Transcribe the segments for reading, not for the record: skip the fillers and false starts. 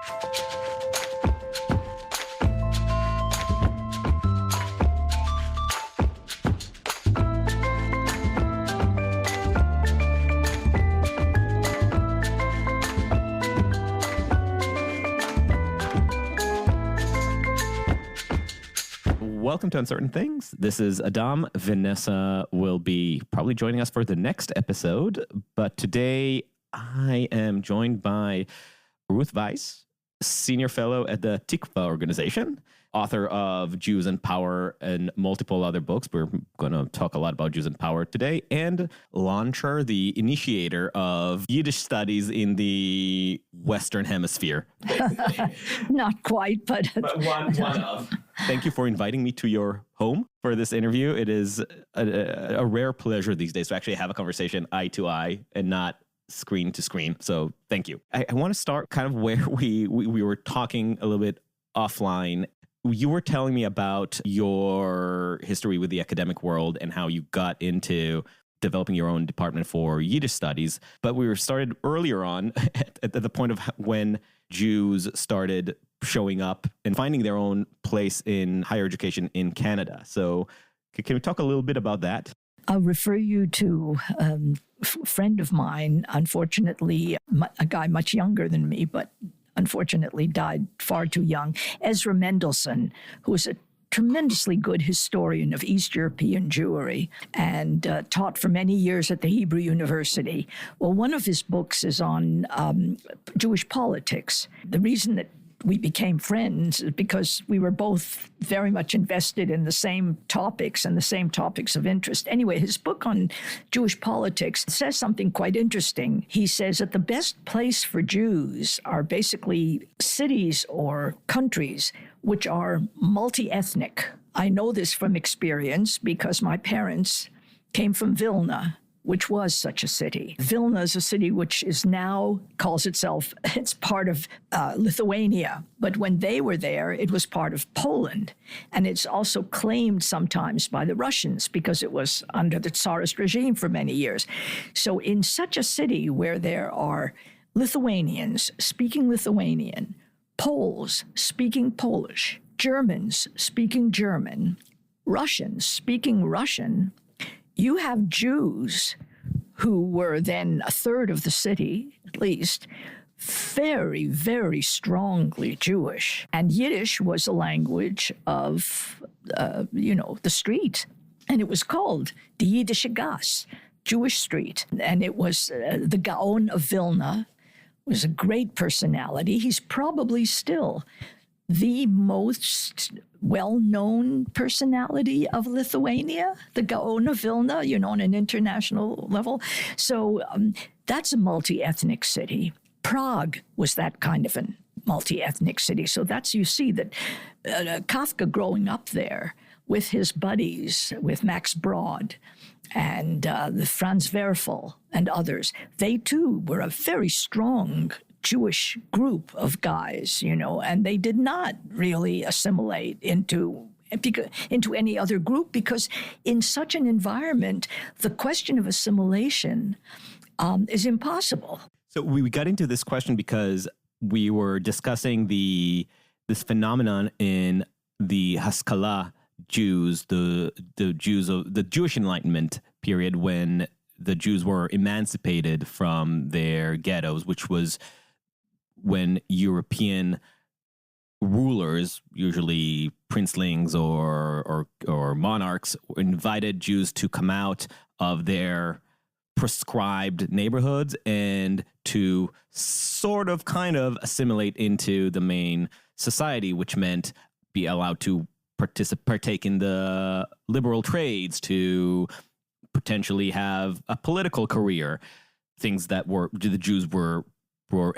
Welcome to Uncertain Things. This is Adam. Vanessa will be probably joining us for the next episode. But today I am joined by Ruth Wisse, Senior Fellow at the Tikva organization, author of Jews and Power and multiple other books. We're going to talk a lot about Jews and Power today. And launcher, the initiator of Yiddish studies in the Western Hemisphere. Not quite, but one of. Thank you for inviting me to your home for this interview. It is a rare pleasure these days to actually have a conversation eye to eye and not screen to screen. So thank you. I want to start kind of where we were talking a little bit offline. You were telling me about your history with the academic world and how you got into developing your own department for Yiddish studies. But we were started earlier on at the point of when Jews started showing up and finding their own place in higher education in Canada. So can we talk a little bit about that? I'll refer you to a friend of mine, unfortunately, a guy much younger than me, but unfortunately died far too young, Ezra Mendelsohn, who was a tremendously good historian of East European Jewry and taught for many years at the Hebrew University. Well, one of his books is on Jewish politics. The reason that we became friends is because we were both very much invested in the same topics and the same topics of interest. Anyway, his book on Jewish politics says something quite interesting. He says that the best place for Jews are basically cities or countries which are multi-ethnic. I know this from experience because my parents came from Vilna, which was such a city. Vilna is a city which is now calls itself, it's part of Lithuania. But when they were there, it was part of Poland. And it's also claimed sometimes by the Russians because it was under the Tsarist regime for many years. So in such a city where there are Lithuanians speaking Lithuanian, Poles speaking Polish, Germans speaking German, Russians speaking Russian, you have Jews who were then a third of the city, at least, very, very strongly Jewish. And Yiddish was a language of, the street. And it was called the Yiddische Gasse, Jewish street. And it was the Gaon of Vilna, was a great personality. He's probably still the most well-known personality of Lithuania, the Gaon of Vilna, on an international level. So that's a multi-ethnic city. Prague was that kind of a multi-ethnic city. So you see that Kafka growing up there with his buddies, with Max Brod and the Franz Werfel and others, they too were a very strong Jewish group of guys, and they did not really assimilate into any other group because in such an environment, the question of assimilation is impossible. So we got into this question because we were discussing this phenomenon in the Haskalah Jews, the Jews of the Jewish Enlightenment period when the Jews were emancipated from their ghettos, which was when European rulers, usually princelings or monarchs, invited Jews to come out of their prescribed neighborhoods and to sort of kind of assimilate into the main society, which meant be allowed to partake in the liberal trades, to potentially have a political career, things that the Jews were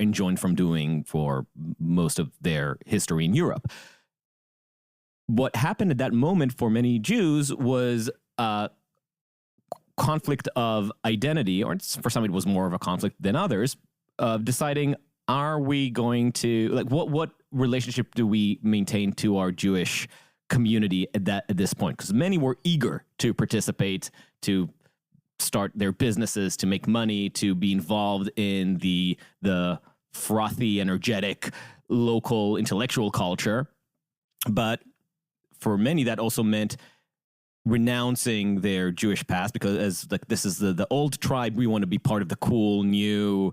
enjoined from doing for most of their history in Europe. What happened at that moment for many Jews was a conflict of identity, or for some it was more of a conflict than others, of deciding, are we going to, what relationship do we maintain to our Jewish community at this point? Because many were eager to participate, to start their businesses, to make money, to be involved in the frothy, energetic local intellectual culture. But for many, that also meant renouncing their Jewish past, because as like this is the old tribe, we want to be part of the cool, new,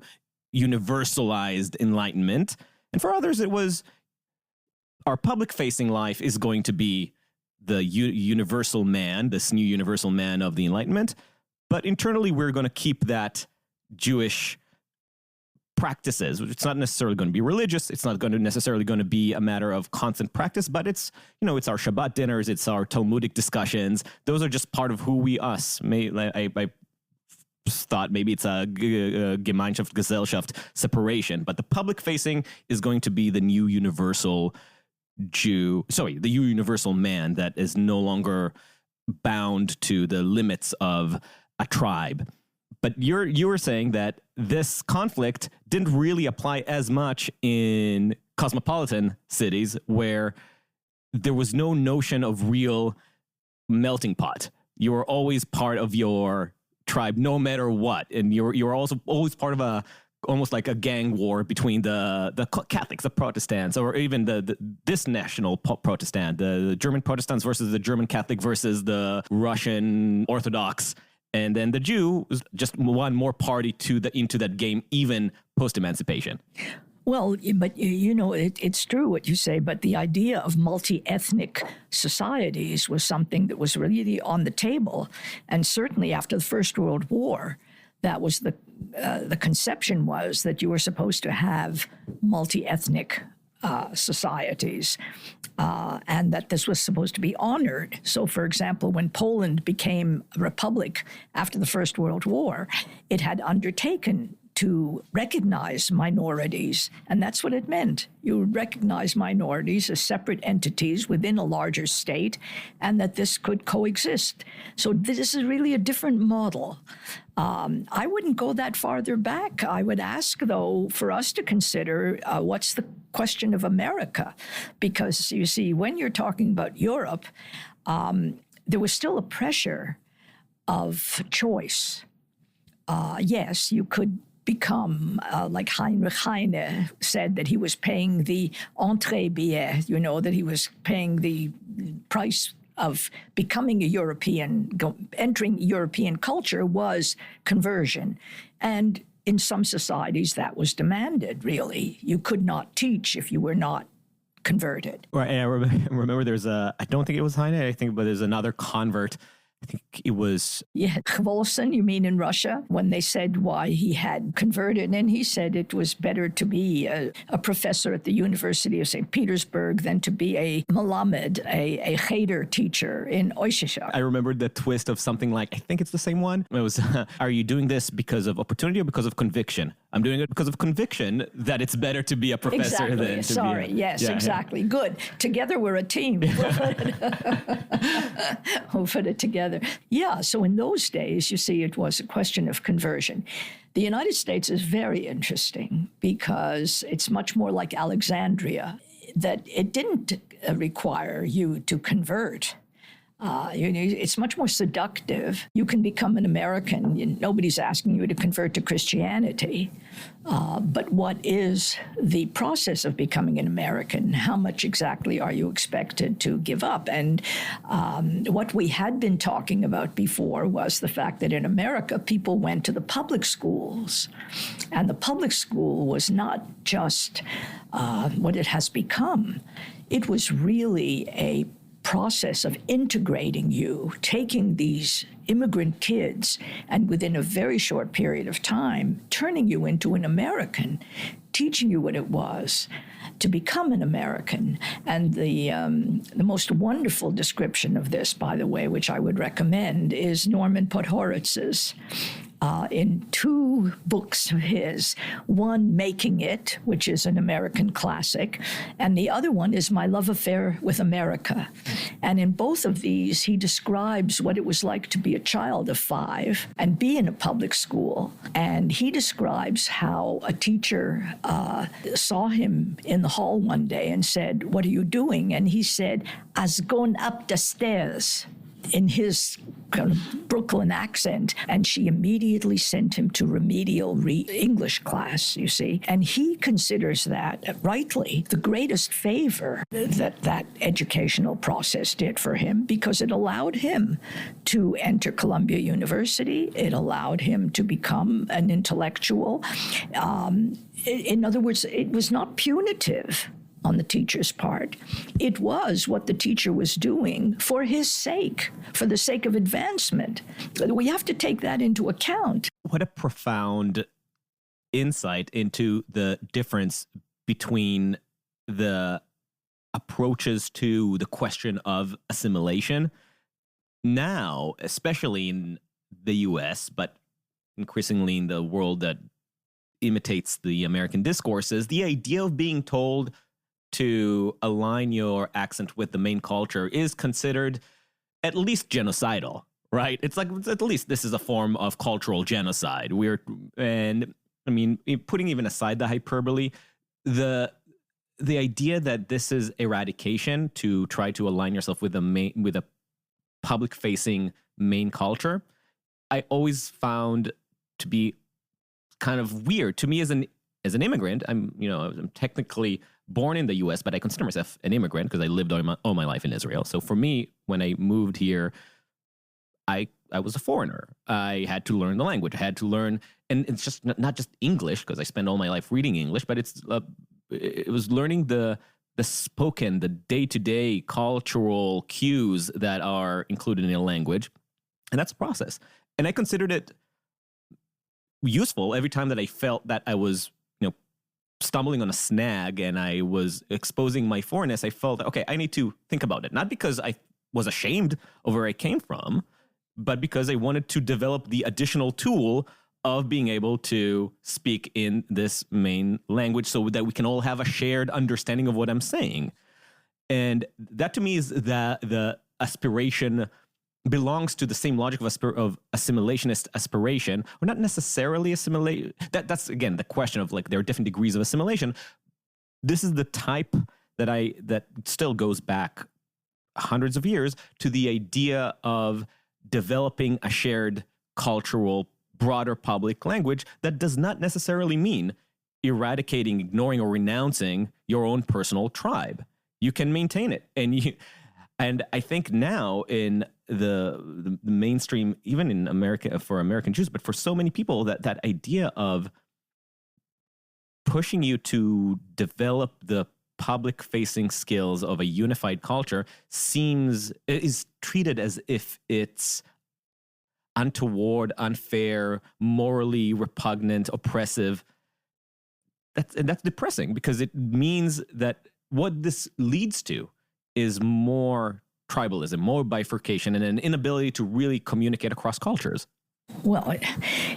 universalized Enlightenment. And for others, it was our public-facing life is going to be the universal man, this new universal man of the Enlightenment. But internally, we're going to keep that Jewish practices. It's not necessarily going to be religious. It's not going to necessarily going to be a matter of constant practice, but it's, you know, it's our Shabbat dinners, it's our Talmudic discussions. Those are just part of who we us. I thought maybe it's a Gemeinschaft, Gesellschaft separation, but the public facing is going to be the new universal the new universal man that is no longer bound to the limits of a tribe. But you were saying that this conflict didn't really apply as much in cosmopolitan cities where there was no notion of real melting pot. You were always part of your tribe no matter what. And you're also always part of almost like a gang war between the Catholics, the Protestants, or even this national Protestant, the German Protestants versus the German Catholic versus the Russian Orthodox. And then the Jew was just one more party into that game, even post-emancipation. Well, but you know, it's true what you say, but the idea of multi-ethnic societies was something that was really on the table. And certainly after the First World War, that was the conception was that you were supposed to have multi-ethnic societies, and that this was supposed to be honored. So, for example, when Poland became a republic after the First World War, it had undertaken to recognize minorities, and that's what it meant. You would recognize minorities as separate entities within a larger state, and that this could coexist. So this is really a different model. I wouldn't go that farther back. I would ask, though, for us to consider what's the question of America, because you see, when you're talking about Europe, there was still a pressure of choice. Yes, you could become, like Heinrich Heine said, that he was paying the entrée billet, you know, that he was paying the price of becoming a European, entering European culture was conversion. And in some societies that was demanded, really. You could not teach if you were not converted. Right, and I remember there's I don't think it was Heine, but there's another convert. I think it was... Yeah, Wolfson, you mean in Russia, when they said why he had converted, and he said it was better to be a professor at the University of St. Petersburg than to be a Melamed, a cheder teacher in Oishishak. I remembered the twist of something like, I think it's the same one. It was, are you doing this because of opportunity or because of conviction? I'm doing it because of conviction that it's better to be a professor than to be Yes, exactly. Yeah. Good. Together we're a team. We'll put it together. Yeah, so in those days, you see, it was a question of conversion. The United States is very interesting because it's much more like Alexandria, that it didn't require you to convert. It's much more seductive. You can become an American. Nobody's asking you to convert to Christianity. But what is the process of becoming an American? How much exactly are you expected to give up? And what we had been talking about before was the fact that in America, people went to the public schools. And the public school was not just what it has become. It was really a process of integrating you, taking these immigrant kids, and within a very short period of time, turning you into an American, teaching you what it was to become an American. And the most wonderful description of this, by the way, which I would recommend, is Norman Podhoritz's. In two books of his, one, Making It, which is an American classic, and the other one is My Love Affair with America. And in both of these, he describes what it was like to be a child of 5 and be in a public school. And he describes how a teacher saw him in the hall one day and said, "What are you doing?" And he said, "I'se gone up the stairs." in his kind of Brooklyn accent, and she immediately sent him to remedial English class, you see. And he considers that, rightly, the greatest favor that educational process did for him, because it allowed him to enter Columbia University. It allowed him to become an intellectual. In other words, it was not punitive on the teacher's part. It was what the teacher was doing for his sake, for the sake of advancement. We have to take that into account. What a profound insight into the difference between the approaches to the question of assimilation now, especially in the US, but increasingly in the world that imitates the American discourses, the idea of being told to align your accent with the main culture is considered at least genocidal, right? It's like, at least this is a form of cultural genocide. And I mean, putting even aside the hyperbole, the idea that this is eradication to try to align yourself with a public-facing main culture, I always found to be kind of weird. To me, as an immigrant, I'm technically born in the U.S., but I consider myself an immigrant because I lived all my life in Israel. So for me, when I moved here, I was a foreigner. I had to learn the language. I had to learn, and it's just not just English, because I spent all my life reading English, but it was learning the spoken, the day-to-day cultural cues that are included in a language, and that's a process. And I considered it useful every time that I felt that I was stumbling on a snag and I was exposing my foreignness. I felt, okay, I need to think about it. Not because I was ashamed of where I came from, but because I wanted to develop the additional tool of being able to speak in this main language so that we can all have a shared understanding of what I'm saying. And that to me is the aspiration belongs to the same logic of assimilationist aspiration, or not necessarily assimilate. That's again the question of, like, there are different degrees of assimilation. This is the type that still goes back hundreds of years to the idea of developing a shared cultural, broader public language that does not necessarily mean eradicating, ignoring, or renouncing your own personal tribe. You can maintain it, and I think now in the mainstream, even in America, for American Jews, but for so many people, that idea of pushing you to develop the public-facing skills of a unified culture is treated as if it's untoward, unfair, morally repugnant, oppressive. That's depressing, because it means that what this leads to is more tribalism, more bifurcation, and an inability to really communicate across cultures. Well,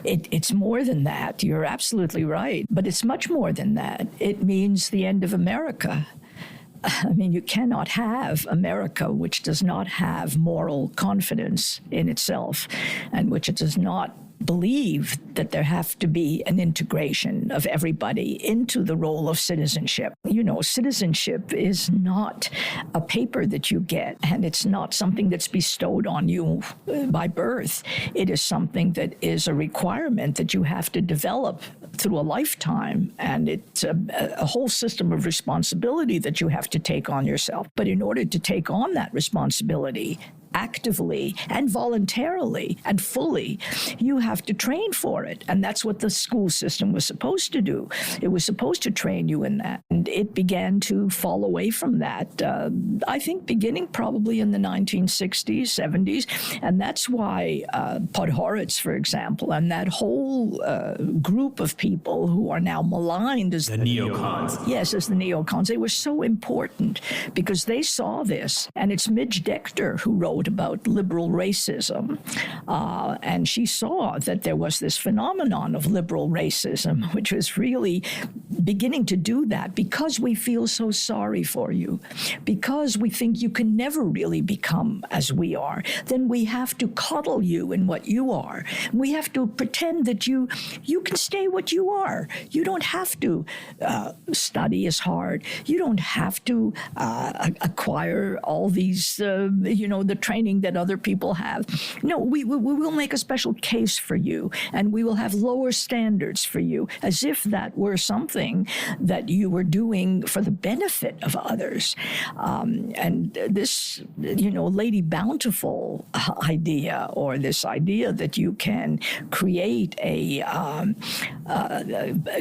it's more than that. You're absolutely right. But it's much more than that. It means the end of America. I mean, you cannot have America which does not have moral confidence in itself, and which it does not believe that there have to be an integration of everybody into the role of citizenship. Citizenship is not a paper that you get, and it's not something that's bestowed on you by birth. It is something that is a requirement that you have to develop through a lifetime, and it's a whole system of responsibility that you have to take on yourself. But in order to take on that responsibility actively and voluntarily and fully, you have to train for it. And that's what the school system was supposed to do. It was supposed to train you in that. And it began to fall away from that, I think, beginning probably in the 1960s, 70s. And that's why Podhoretz, for example, and that whole group of people who are now maligned as the Neocons. Yes, as the Neocons. They were so important because they saw this. And it's Midge Decter who wrote about liberal racism. And she saw that there was this phenomenon of liberal racism, which was really beginning to do that because because we feel so sorry for you, because we think you can never really become as we are, then we have to coddle you in what you are. We have to pretend that you can stay what you are. You don't have to study as hard. You don't have to acquire all these, the training that other people have. No, we will make a special case for you, and we will have lower standards for you, as if that were something that you were doing for the benefit of others. And this, Lady Bountiful idea, or this idea that you can create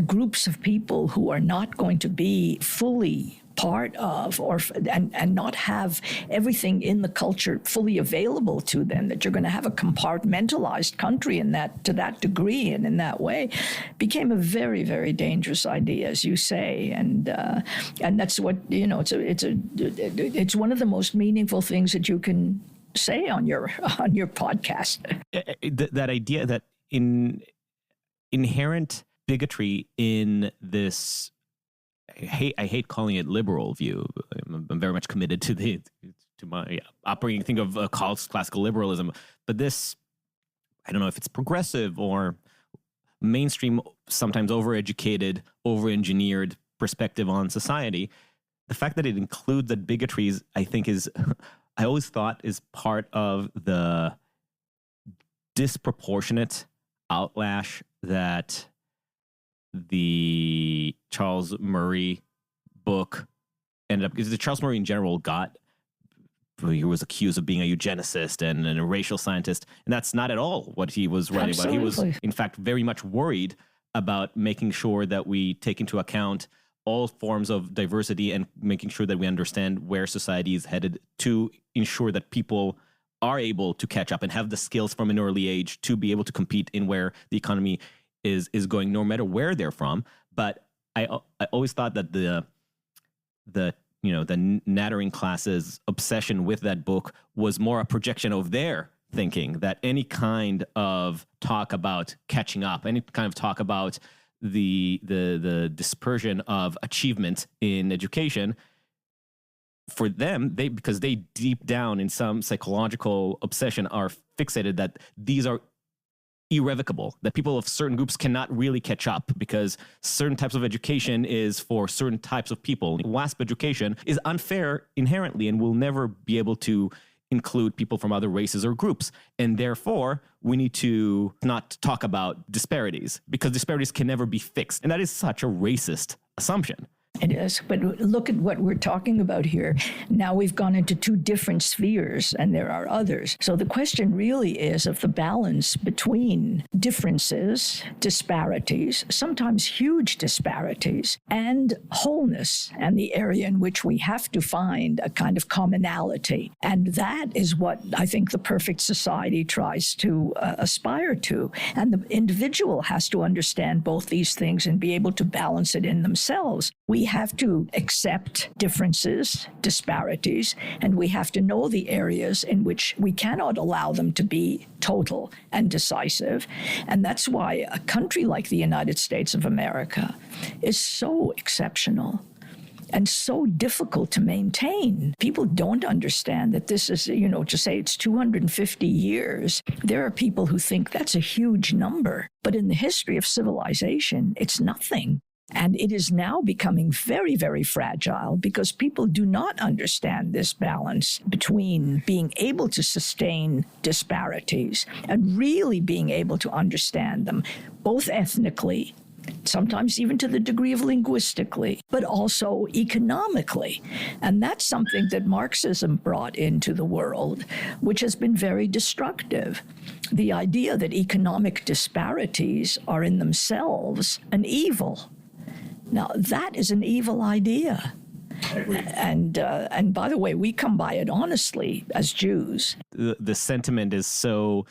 groups of people who are not going to be fully part of and not have everything in the culture fully available to them, that you're going to have a compartmentalized country to that degree and in that way, became a very, very dangerous idea, as you say. And that's what, it's one of the most meaningful things that you can say on your podcast. That idea that inherent bigotry in this, I hate calling it liberal view. I'm very much committed to my operating thing of classical liberalism. But this, I don't know if it's progressive or mainstream, sometimes overeducated, overengineered perspective on society. The fact that it includes that bigotries, I think I always thought is part of the disproportionate outlash that the Charles Murray book ended up, because the Charles Murray in general he was accused of being a eugenicist and a racial scientist, and that's not at all what he was writing about. He was, in fact, very much worried about making sure that we take into account all forms of diversity and making sure that we understand where society is headed, to ensure that people are able to catch up and have the skills from an early age to be able to compete in where the economy is going, no matter where they're from. But I always thought that the nattering class's obsession with that book was more a projection of their thinking, that any kind of talk about catching up, any kind of talk about the dispersion of achievement in education, for them, because they deep down in some psychological obsession are fixated that these are irrevocable, that people of certain groups cannot really catch up because certain types of education is for certain types of people. WASP education is unfair inherently and will never be able to include people from other races or groups. And therefore, we need to not talk about disparities, because disparities can never be fixed. And that is such a racist assumption. It is. But look at what we're talking about here. Now we've gone into two different spheres, and there are others. So the question really is of the balance between differences, disparities, sometimes huge disparities, and wholeness, and the area in which we have to find a kind of commonality. And that is what I think the perfect society tries to aspire to. And the individual has to understand both these things and be able to balance it in themselves. We have to accept differences, disparities, and we have to know the areas in which we cannot allow them to be total and decisive. And that's why a country like the United States of America is so exceptional and so difficult to maintain. People don't understand that this is, to say it's 250 years. There are people who think that's a huge number, but in the history of civilization, it's nothing. And it is now becoming very, very fragile because people do not understand this balance between being able to sustain disparities and really being able to understand them, both ethnically, sometimes even to the degree of linguistically, but also economically. And that's something that Marxism brought into the world, which has been very destructive. The idea that economic disparities are in themselves an evil. Now, that is an evil idea. I agree. And by the way, we come by it honestly as Jews. The sentiment is so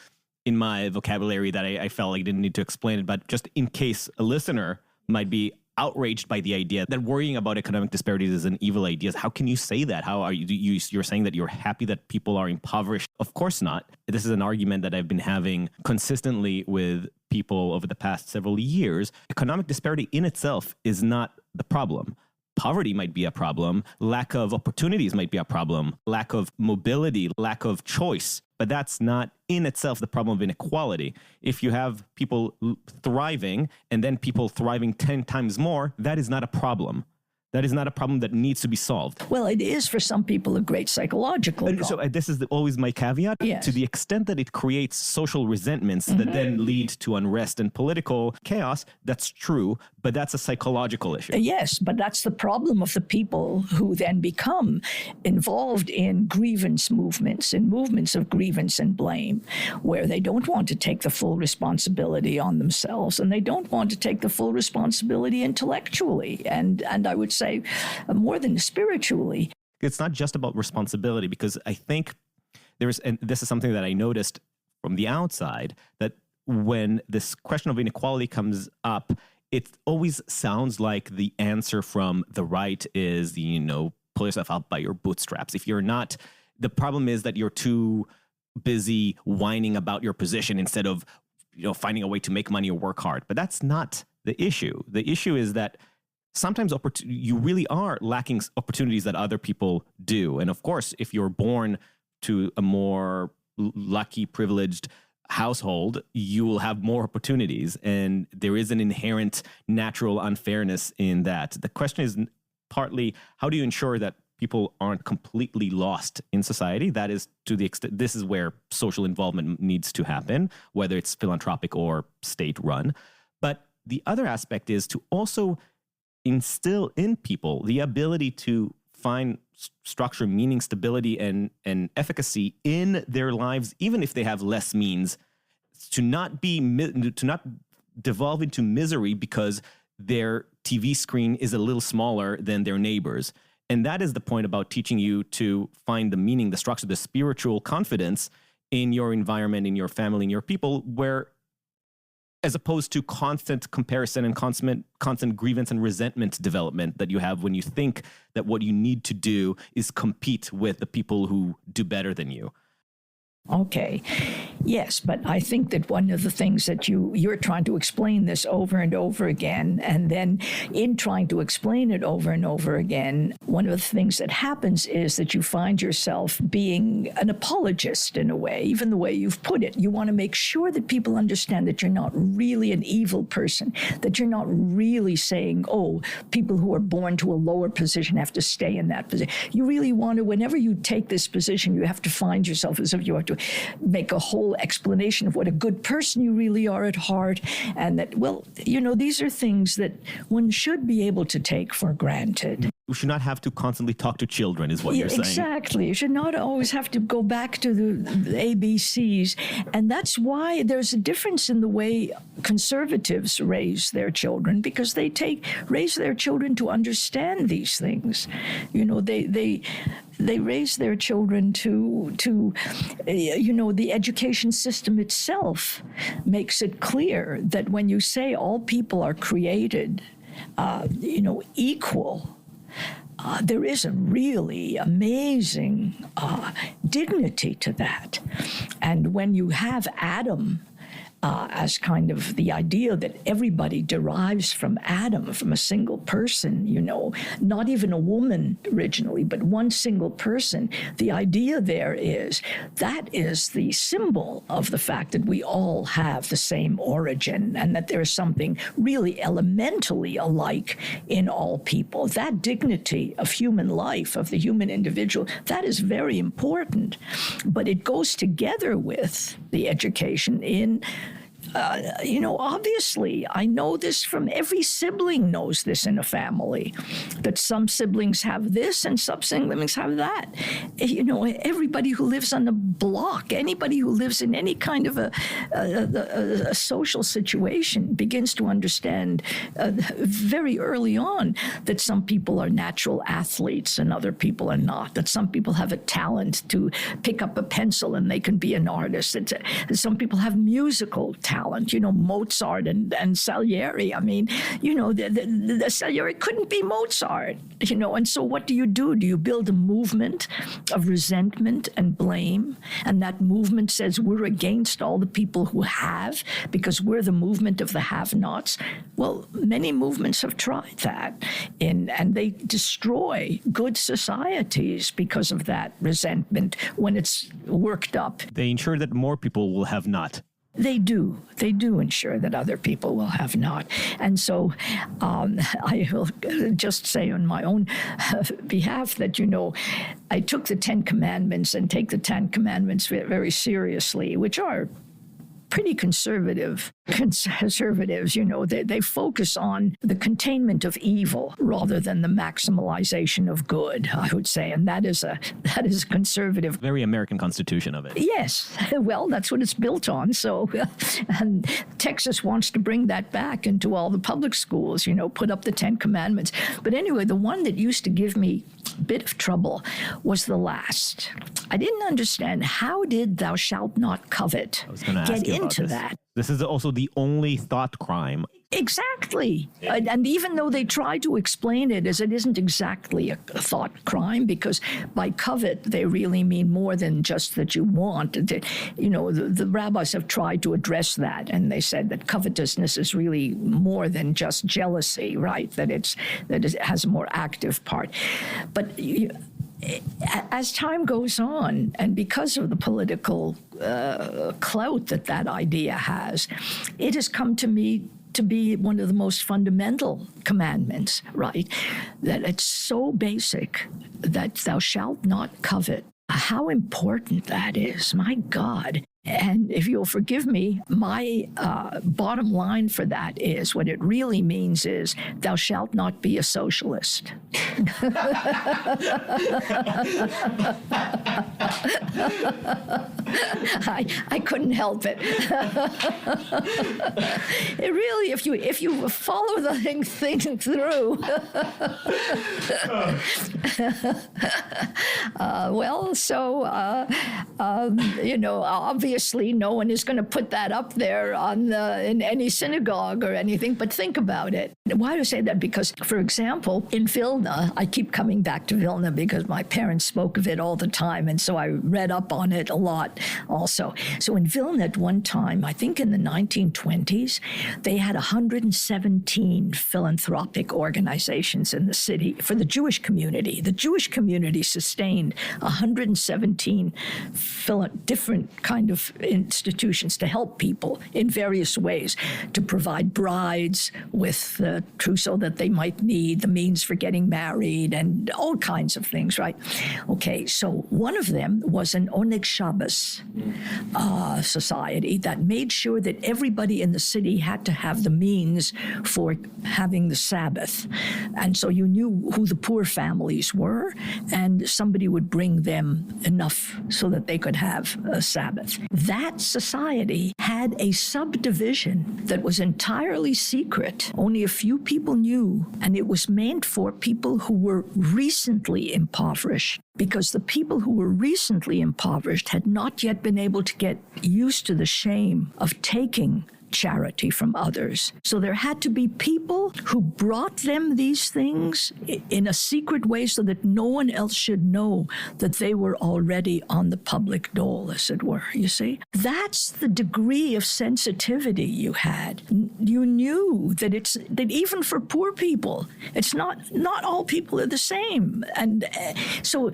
in my vocabulary that I felt like I didn't need to explain it. But just in case a listener might be outraged by the idea that worrying about economic disparities is an evil idea, how can you say that? How are you're saying that you're happy that people are impoverished? Of course not. This is an argument that I've been having consistently with people over the past several years. Economic disparity in itself is not the problem. poverty might be a problem, lack of opportunities might be a problem, lack of mobility, lack of choice. But that's not in itself the problem of inequality. If you have people thriving and then people thriving 10 times more, that is not a problem. That is not a problem that needs to be solved. Well, it is for some people a great psychological problem. So this is always my caveat. Yes. To the extent that it creates social resentments that then lead to unrest and political chaos, that's true, but that's a psychological issue. Yes, but that's the problem of the people who then become involved in grievance movements and movements of grievance and blame, where they don't want to take the full responsibility on themselves, and they don't want to take the full responsibility intellectually, and I would say more than spiritually. It's not just about responsibility, because I think and this is something that I noticed from the outside, that when this question of inequality comes up, it always sounds like the answer from the right is, pull yourself out by your bootstraps. If you're not, the problem is that you're too busy whining about your position instead of, finding a way to make money or work hard. But that's not the issue. The issue is that sometimes you really are lacking opportunities that other people do. And of course, if you're born to a more lucky, privileged household, you will have more opportunities. And there is an inherent natural unfairness in that. The question is partly, how do you ensure that people aren't completely lost in society? That is to the extent, this is where social involvement needs to happen, whether it's philanthropic or state run. But the other aspect is to also instill in people the ability to find structure, meaning, stability, and efficacy in their lives, even if they have less means, to not devolve into misery because their TV screen is a little smaller than their neighbors. And that is the point about teaching you to find the meaning, the structure, the spiritual confidence in your environment, in your family, in your people, where, as opposed to constant comparison and constant grievance and resentment development that you have when you think that what you need to do is compete with the people who do better than you. Okay. Yes, but I think that one of the things that you're trying to explain this over and over again, and then in trying to explain it over and over again, one of the things that happens is that you find yourself being an apologist in a way, even the way you've put it. You want to make sure that people understand that you're not really an evil person, that you're not really saying, oh, people who are born to a lower position have to stay in that position. You really want to, whenever you take this position, you have to find yourself as if you have to make a whole explanation of what a good person you really are at heart, and that, well, these are things that one should be able to take for granted. We should not have to constantly talk to children, is what you're saying. Exactly. You should not always have to go back to the ABCs. And that's why there's a difference in the way conservatives raise their children, because they raise their children to understand these things. They raise their children to the education system itself makes it clear that when you say all people are created, equal, there is a really amazing dignity to that. And when you have Adam as kind of the idea that everybody derives from Adam, from a single person, not even a woman originally, but one single person. The idea there is that is the symbol of the fact that we all have the same origin and that there's something really elementally alike in all people. That dignity of human life, of the human individual, that is very important. But it goes together with the education in obviously, I know this from every sibling knows this in a family, that some siblings have this and some siblings have that. Everybody who lives on the block, anybody who lives in any kind of a social situation begins to understand very early on that some people are natural athletes and other people are not, that some people have a talent to pick up a pencil and they can be an artist, that some people have musical talent talent. Mozart and Salieri. I mean, the Salieri couldn't be Mozart. And so what do? Do you build a movement of resentment and blame? And that movement says we're against all the people who have, because we're the movement of the have-nots. Well, many movements have tried that, and they destroy good societies because of that resentment when it's worked up. They ensure that more people will have not. They do ensure that other people will have not. And so I will just say on my own behalf that, I took the 10 Commandments and take the 10 Commandments very seriously, which are pretty conservatives, they focus on the containment of evil rather than the maximalization of good, I would say. And that is a conservative. Very American constitution of it. Yes. Well, that's what it's built on. So, and Texas wants to bring that back into all the public schools, put up the 10 Commandments. But anyway, the one that used to give me a bit of trouble was the last. I didn't understand, how did thou shalt not covet get into that? This is also the only thought crime. Exactly. And even though they try to explain it as it isn't exactly a thought crime, because by covet, they really mean more than just that you want. The rabbis have tried to address that, and they said that covetousness is really more than just jealousy, right? That it has a more active part. But as time goes on, and because of the political clout that idea has, it has come to me to be one of the most fundamental commandments, right? That it's so basic that thou shalt not covet. How important that is, my God. And if you'll forgive me, my bottom line for that is, what it really means is, thou shalt not be a socialist. I couldn't help it. It really, if you follow the thing through, obviously no one is going to put that up there in any synagogue or anything, but think about it. Why do I say that? Because, for example, in Vilna, I keep coming back to Vilna because my parents spoke of it all the time, and so I read up on it a lot also. So in Vilna at one time, I think in the 1920s, they had 117 philanthropic organizations in the city for the Jewish community. The Jewish community sustained 117 different kind of institutions to help people in various ways, to provide brides with the trousseau that they might need, the means for getting married, and all kinds of things, right? Okay, so one of them was an Oneg Shabbos society that made sure that everybody in the city had to have the means for having the Sabbath. And so you knew who the poor families were, and somebody would bring them enough so that they could have a Sabbath. That society had a subdivision that was entirely secret. Only a few people knew, and it was meant for people who were recently impoverished, because the people who were recently impoverished had not yet been able to get used to the shame of taking charity from others. So there had to be people who brought them these things in a secret way so that no one else should know that they were already on the public dole, as it were, you see? That's the degree of sensitivity you had. You knew that even for poor people, it's not all people are the same. And so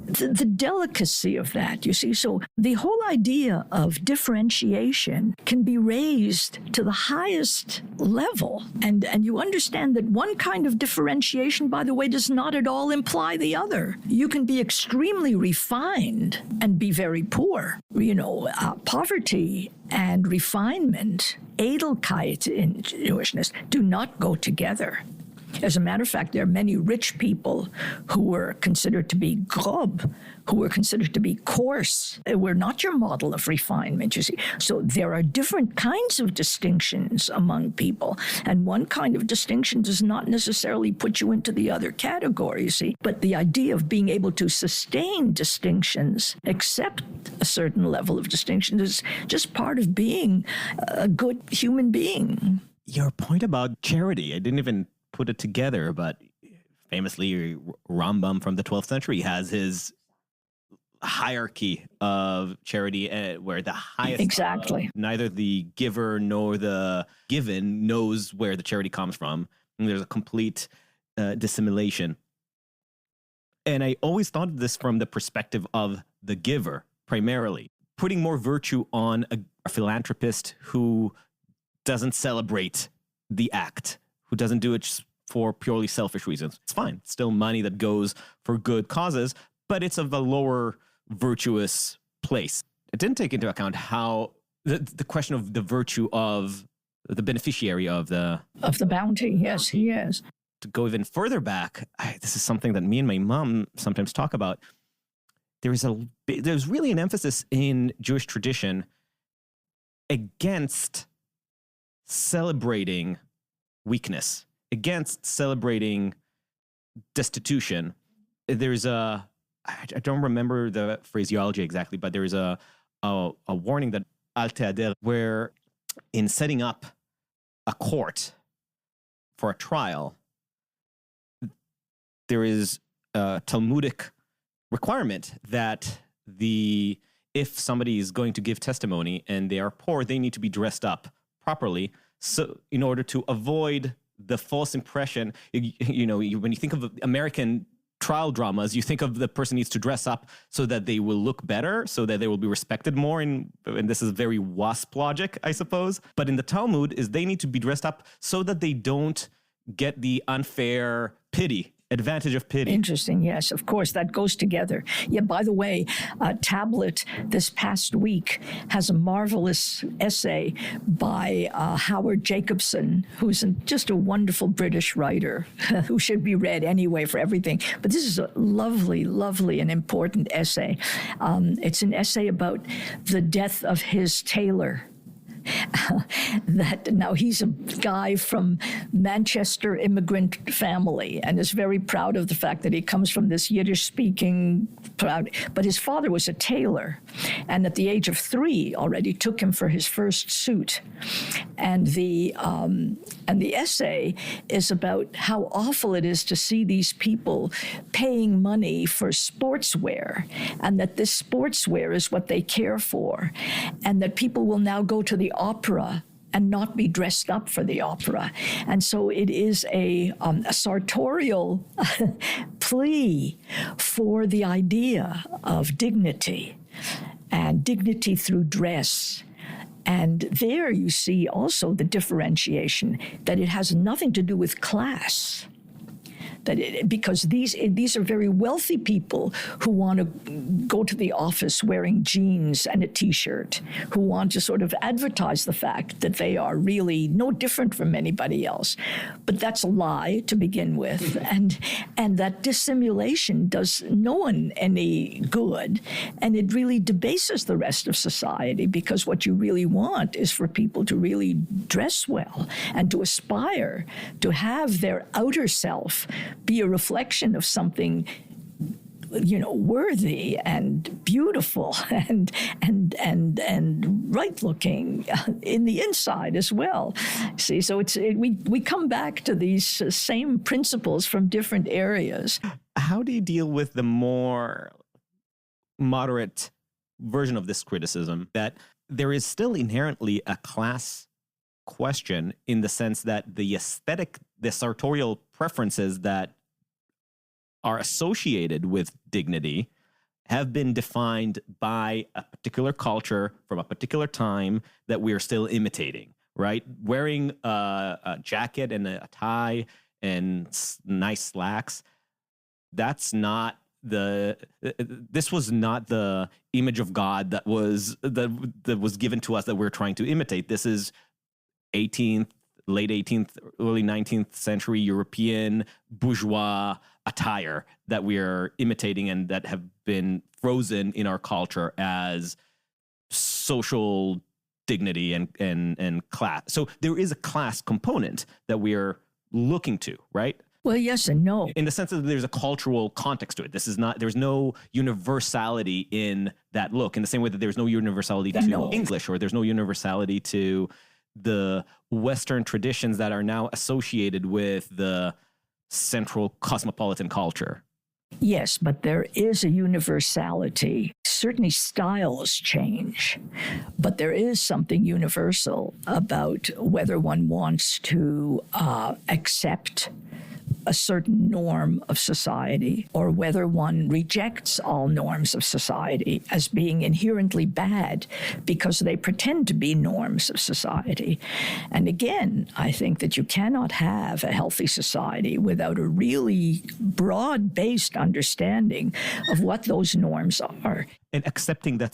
the delicacy of that, you see? So the whole idea of differentiation can be raised to the highest level. And you understand that one kind of differentiation, by the way, does not at all imply the other. You can be extremely refined and be very poor. Poverty and refinement, Edelkeit in Jewishness, do not go together. As a matter of fact, there are many rich people who were considered to be grob, who were considered to be coarse. They were not your model of refinement, you see. So there are different kinds of distinctions among people. And one kind of distinction does not necessarily put you into the other category, you see. But the idea of being able to sustain distinctions, accept a certain level of distinction, is just part of being a good human being. Your point about charity, I didn't even put it together, but famously Rambam from the 12th century has his hierarchy of charity where the highest, exactly, neither the giver nor the given knows where the charity comes from. And there's a complete dissimulation. And I always thought of this from the perspective of the giver, primarily, putting more virtue on a philanthropist who doesn't celebrate the act, who doesn't do it just for purely selfish reasons. It's fine. It's still money that goes for good causes, but it's of a lower virtuous place. It didn't take into account how the question of the virtue of the beneficiary of the bounty. Yes, yes. To go even further back, this is something that me and my mom sometimes talk about. There's really an emphasis in Jewish tradition against celebrating weakness, against celebrating destitution. There's I don't remember the phraseology exactly, but there is a warning that al te'ader, where in setting up a court for a trial, there is a Talmudic requirement that if somebody is going to give testimony and they are poor, they need to be dressed up properly, so in order to avoid the false impression. When you think of American trial dramas, you think of the person needs to dress up so that they will look better, so that they will be respected more. And this is very WASP logic, I suppose. But in the Talmud, they need to be dressed up so that they don't get the unfair advantage of pity. Interesting. Yes, of course, that goes together. Yeah, by the way, Tablet this past week has a marvelous essay by Howard Jacobson, who's just a wonderful British writer who should be read anyway for everything. But this is a lovely, lovely and important essay. It's an essay about the death of his tailor. Now he's a guy from Manchester immigrant family and is very proud of the fact that he comes from this Yiddish-speaking but his father was a tailor, and at the age of 3 already took him for his first suit. And the essay is about how awful it is to see these people paying money for sportswear, and that this sportswear is what they care for, and that people will now go to the opera and not be dressed up for the opera. And so it is a sartorial plea for the idea of dignity, and dignity through dress. And there you see also the differentiation, that it has nothing to do with class. Because these are very wealthy people who want to go to the office wearing jeans and a T-shirt, who want to sort of advertise the fact that they are really no different from anybody else. But that's a lie to begin with, and that dissimulation does no one any good, and it really debases the rest of society, because what you really want is for people to really dress well and to aspire to have their outer self be a reflection of something, worthy and beautiful and right looking in the inside as well. See, so we come back to these same principles from different areas. How do you deal with the more moderate version of this criticism, that there is still inherently a class question, in the sense that the sartorial preferences that are associated with dignity have been defined by a particular culture from a particular time that we are still imitating, right? Wearing a jacket and a tie and nice slacks, this was not the image of God that was given to us that we're trying to imitate. This is 18th, late 18th, early 19th century European bourgeois attire that we are imitating and that have been frozen in our culture as social dignity and class. So there is a class component that we are looking to, right? Well, yes and no. In the sense that there's a cultural context to it. There's no universality in that look, in the same way that there's no universality to English, or there's no universality to the Western traditions that are now associated with the central cosmopolitan culture. Yes, but there is a universality. Certainly styles change, but there is something universal about whether one wants to accept a certain norm of society or whether one rejects all norms of society as being inherently bad because they pretend to be norms of society. And again, I think that you cannot have a healthy society without a really broad-based understanding of what those norms are. And accepting that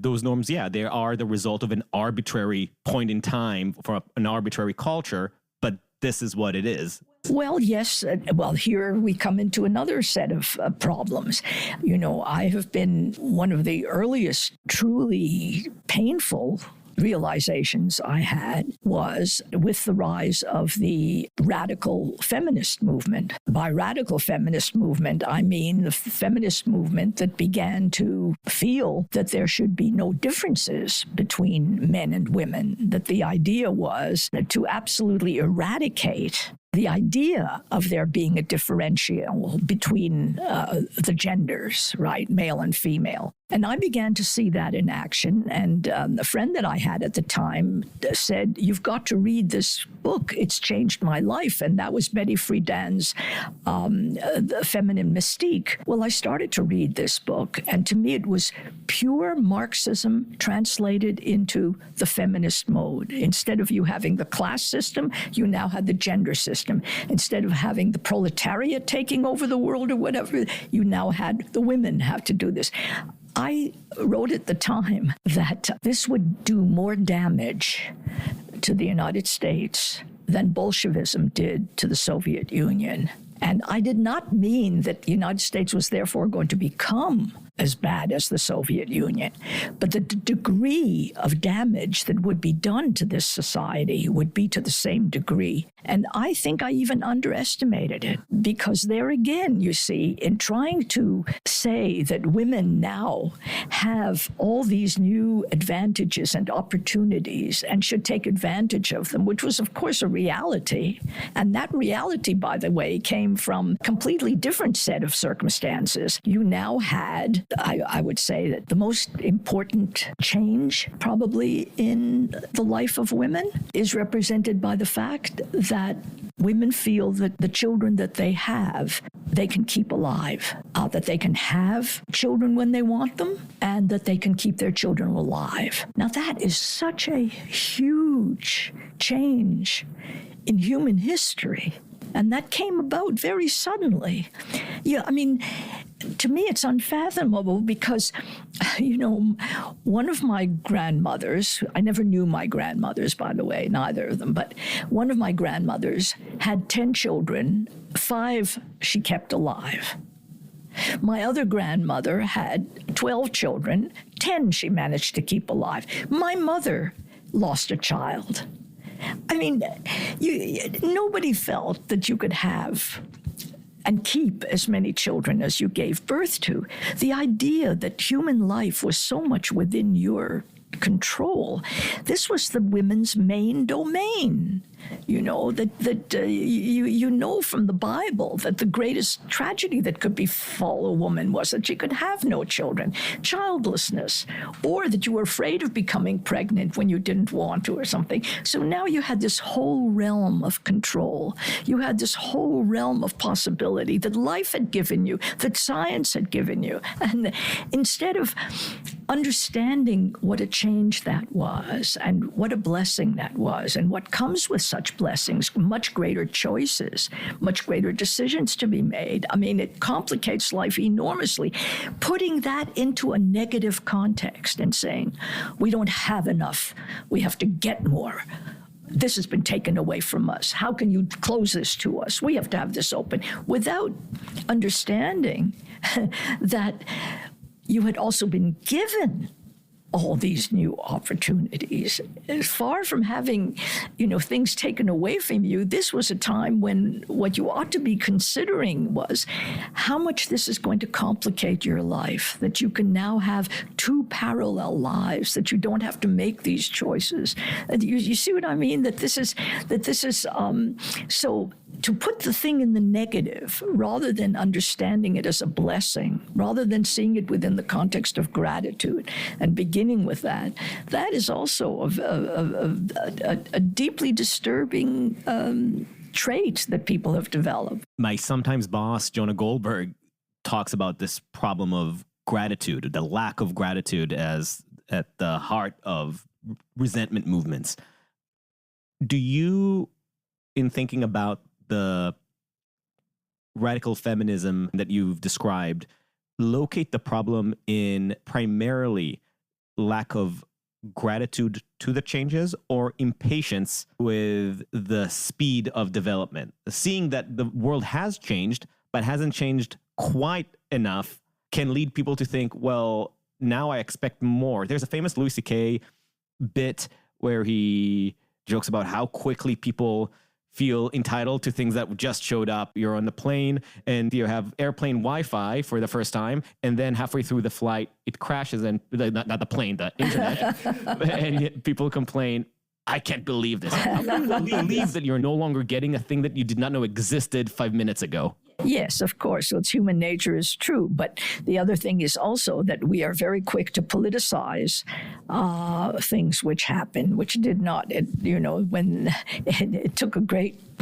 those norms, they are the result of an arbitrary point in time for an arbitrary culture, but this is what it is. Well, yes. Well, here we come into another set of problems. You know, I have been one of the earliest truly painful realizations I had was with the rise of the radical feminist movement. By radical feminist movement, I mean the feminist movement that began to feel that there should be no differences between men and women, that the idea was to absolutely eradicate the idea of there being a differential between the genders, right, male and female. And I began to see that in action. And a friend that I had at the time said, "You've got to read this book. It's changed my life." And that was Betty Friedan's The Feminine Mystique. Well, I started to read this book. And to me, it was pure Marxism translated into the feminist mode. Instead of you having the class system, you now had the gender system. Instead of having the proletariat taking over the world or whatever, you now had the women have to do this. I wrote at the time that this would do more damage to the United States than Bolshevism did to the Soviet Union. And I did not mean that the United States was therefore going to become as bad as the Soviet Union, but the degree of damage that would be done to this society would be to the same degree. And I think I even underestimated it, because there again, you see, in trying to say that women now have all these new advantages and opportunities and should take advantage of them, which was, of course, a reality. And that reality, by the way, came from a completely different set of circumstances. You now had, I would say, that the most important change probably in the life of women is represented by the fact that women feel that the children that they have, they can keep alive, that they can have children when they want them, and that they can keep their children alive. Now, that is such a huge change in human history. And that came about very suddenly. Yeah, I mean, to me, it's unfathomable because, you know, one of my grandmothers, I never knew my grandmothers, by the way, neither of them, but one of my grandmothers had 10 children, 5 she kept alive. My other grandmother had 12 children, 10 she managed to keep alive. My mother lost a child. I mean, nobody felt that you could have and keep as many children as you gave birth to. The idea that human life was so much within your control, this was the women's main domain. You know, you know from the Bible that the greatest tragedy that could befall a woman was that she could have no children, childlessness, or that you were afraid of becoming pregnant when you didn't want to or something. So now you had this whole realm of control. You had this whole realm of possibility that life had given you, that science had given you. And instead of understanding what a change that was and what a blessing that was and what comes with such blessings, much greater choices, much greater decisions to be made. I mean, it complicates life enormously. Putting that into a negative context and saying, we don't have enough, we have to get more. this has been taken away from us. How can you close this to us? We have to have this open, without understanding that you had also been given all these new opportunities. Far from having, things taken away from you, this was a time when what you ought to be considering was how much this is going to complicate your life, that you can now have two parallel lives, that you don't have to make these choices. You see what I mean? That this is so to put the thing in the negative, rather than understanding it as a blessing, rather than seeing it within the context of gratitude and beginning with that is also a deeply disturbing trait that people have developed. My sometimes boss, Jonah Goldberg, talks about this problem of gratitude, the lack of gratitude as at the heart of resentment movements. Do you, in thinking about the radical feminism that you've described, locate the problem in primarily lack of gratitude to the changes or impatience with the speed of development? Seeing that the world has changed, but hasn't changed quite enough, can lead people to think, well, now I expect more. There's a famous Louis C.K. bit where he jokes about how quickly people feel entitled to things that just showed up. You're on the plane and you have airplane Wi-Fi for the first time, and then halfway through the flight, it crashes, and not the plane, the internet, and people complain, I can't believe this. How can you believe that you're no longer getting a thing that you did not know existed 5 minutes ago? Yes, of course. So it's human nature is true. But the other thing is also that we are very quick to politicize things which happen, which did not, when it took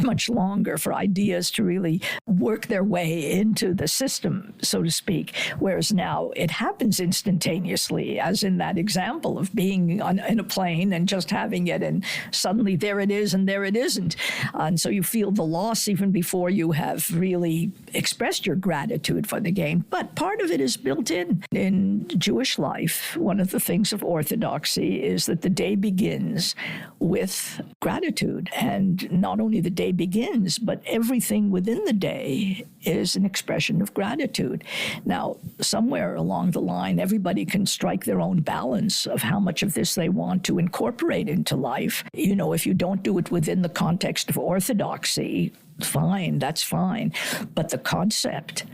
much longer for ideas to really work their way into the system, so to speak. Whereas now it happens instantaneously, as in that example of being in a plane and just having it, and suddenly there it is and there it isn't. And so you feel the loss even before you have really expressed your gratitude for the gain. But part of it is built in Jewish life. One of the things of orthodoxy is that the day begins with gratitude. And not only the day begins, but everything within the day is an expression of gratitude. Now, somewhere along the line, everybody can strike their own balance of how much of this they want to incorporate into life. If you don't do it within the context of orthodoxy, fine, that's fine. But the concept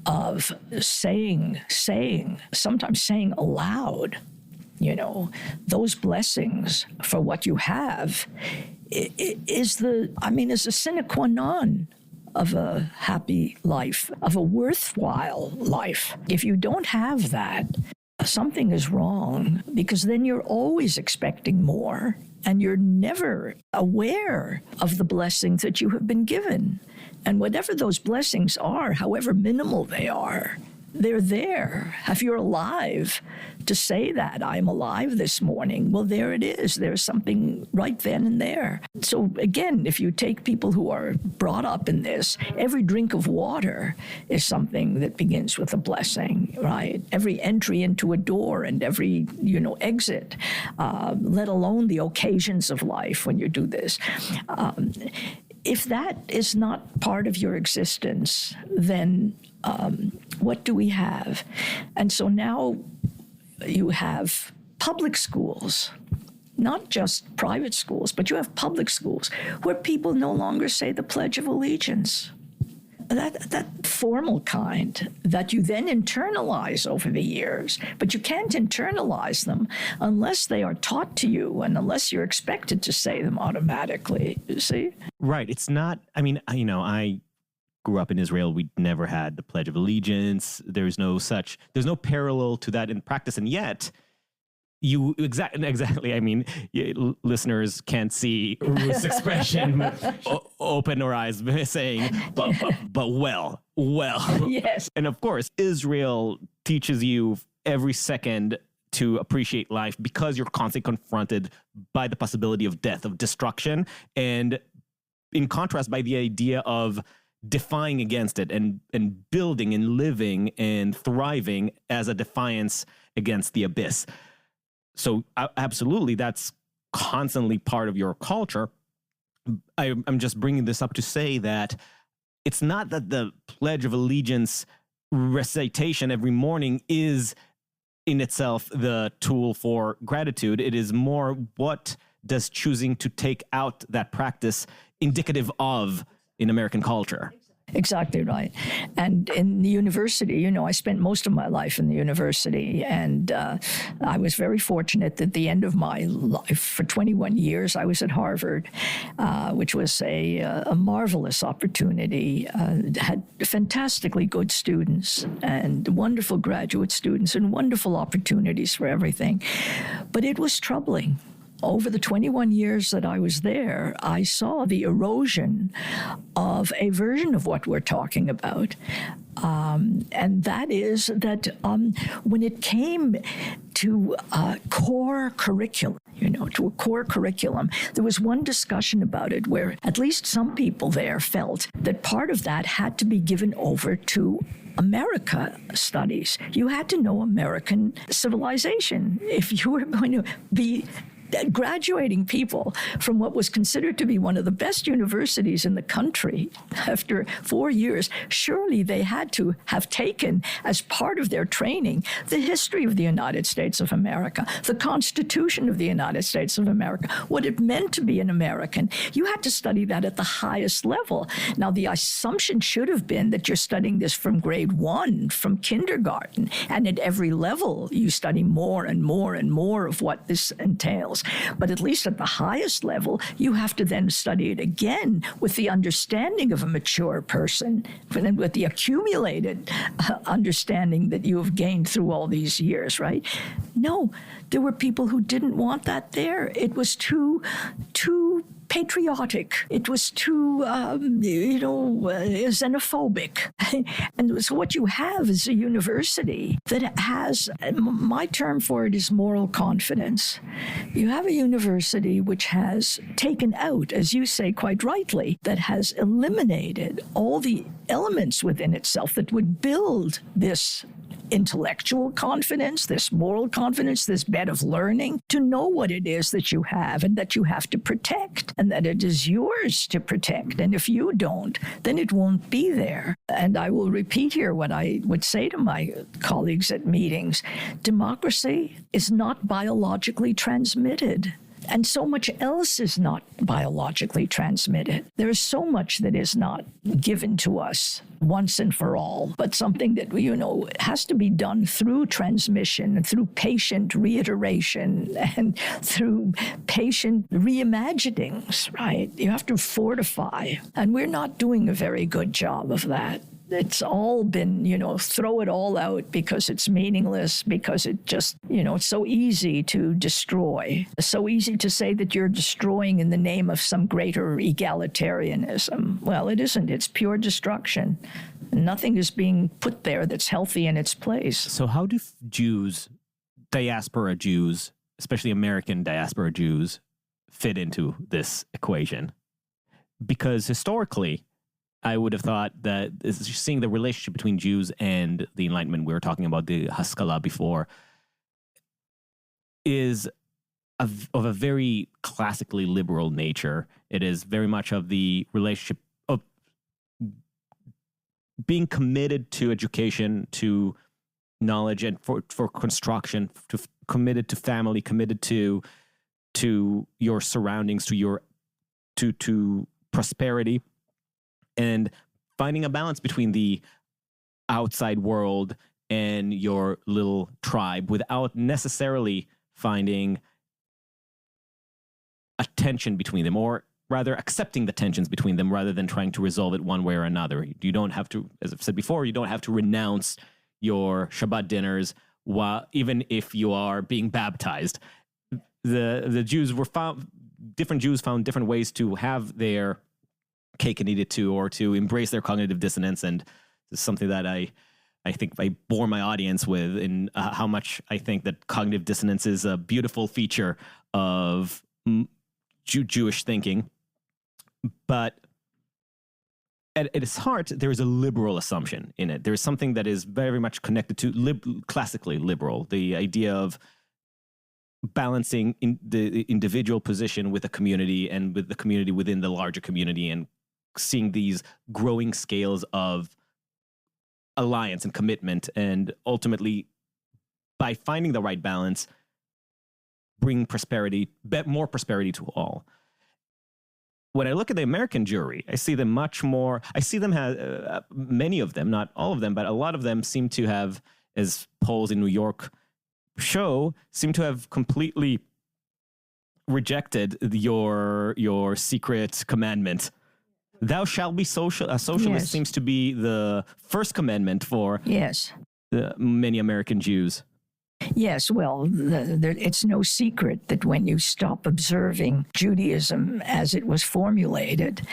of saying, sometimes saying aloud, those blessings for what you have is a sine qua non of a happy life, of a worthwhile life. If you don't have that, something is wrong, because then you're always expecting more and you're never aware of the blessings that you have been given. And whatever those blessings are, however minimal they are, they're there. If you're alive to say that, I'm alive this morning, well, there it is. There's something right then and there. So again, if you take people who are brought up in this, every drink of water is something that begins with a blessing, right? Every entry into a door and every, exit, let alone the occasions of life when you do this. If that is not part of your existence, then what do we have? And so now you have public schools, not just private schools, but you have public schools where people no longer say the Pledge of Allegiance. That formal kind that you then internalize over the years, but you can't internalize them unless they are taught to you and unless you're expected to say them automatically, you see? Right. It's not, I grew up in Israel. We never had the Pledge of Allegiance. There's no parallel to that in practice. And yet, exactly. Listeners can't see Ruth's expression, open her eyes, saying, but well. Yes. And of course, Israel teaches you every second to appreciate life because you're constantly confronted by the possibility of death, of destruction, and in contrast by the idea of defying against it and building and living and thriving as a defiance against the abyss. So absolutely, that's constantly part of your culture. I'm just bringing this up to say that it's not that the Pledge of Allegiance recitation every morning is in itself the tool for gratitude. It is more, what does choosing to take out that practice indicative of in American culture? Exactly right. And in the university, I spent most of my life in the university, and I was very fortunate that at the end of my life, for 21 years, I was at Harvard, which was a marvelous opportunity. Had fantastically good students and wonderful graduate students and wonderful opportunities for everything. But it was troubling. Over the 21 years that I was there, I saw the erosion of a version of what we're talking about. And that is that when it came to core curriculum, to a core curriculum, there was one discussion about it where at least some people there felt that part of that had to be given over to America studies. You had to know American civilization if you were going to be graduating people from what was considered to be one of the best universities in the country after 4 years. Surely they had to have taken as part of their training the history of the United States of America, the Constitution of the United States of America, what it meant to be an American. You had to study that at the highest level. Now, the assumption should have been that you're studying this from grade 1, from kindergarten, and at every level you study more and more and more of what this entails. But at least at the highest level, you have to then study it again with the understanding of a mature person, and with the accumulated understanding that you have gained through all these years, right? No, there were people who didn't want that there. It was too patriotic. It was too, xenophobic. And so what you have is a university that has, my term for it is moral confidence. You have a university which has taken out, as you say quite rightly, that has eliminated all the elements within itself that would build this intellectual confidence, this moral confidence, this bed of learning, to know what it is that you have and that you have to protect, and that it is yours to protect. And if you don't, then it won't be there. And I will repeat here what I would say to my colleagues at meetings. Democracy is not biologically transmitted. And so much else is not biologically transmitted. There is so much that is not given to us once and for all, but something that, has to be done through transmission and through patient reiteration and through patient reimaginings, right? You have to fortify. And we're not doing a very good job of that. It's all been, throw it all out because it's meaningless, because it just, it's so easy to destroy. It's so easy to say that you're destroying in the name of some greater egalitarianism. Well, it isn't. It's pure destruction. Nothing is being put there that's healthy in its place. So how do Jews, diaspora Jews, especially American diaspora Jews, fit into this equation? Because historically, I would have thought that seeing the relationship between Jews and the Enlightenment, we were talking about the Haskalah before, is of a very classically liberal nature. It is very much of the relationship of being committed to education, to knowledge, and for construction, committed to family, committed to your surroundings, to prosperity. And finding a balance between the outside world and your little tribe without necessarily finding a tension between them, or rather accepting the tensions between them rather than trying to resolve it one way or another. You don't have to, as I've said before, you don't have to renounce your Shabbat dinners even if you are being baptized. The Jews different Jews found different ways to have their cake and eat it too, or to embrace their cognitive dissonance. And this is something that I think I bore my audience with, in how much I think that cognitive dissonance is a beautiful feature of Jewish thinking. But at its heart, there is a liberal assumption in it. There is something that is very much connected to classically liberal, the idea of balancing in the individual position with the community and with the community within the larger community, and seeing these growing scales of alliance and commitment, and ultimately, by finding the right balance, bring prosperity, more prosperity to all. When I look at the American Jewry, I see them much more. I see them have many of them, not all of them, but a lot of them seem to have, as polls in New York show, seem to have completely rejected your secret commandment. Thou shalt be social. A socialist seems to be the first commandment for many American Jews. Yes, well, it's no secret that when you stop observing Judaism as it was formulated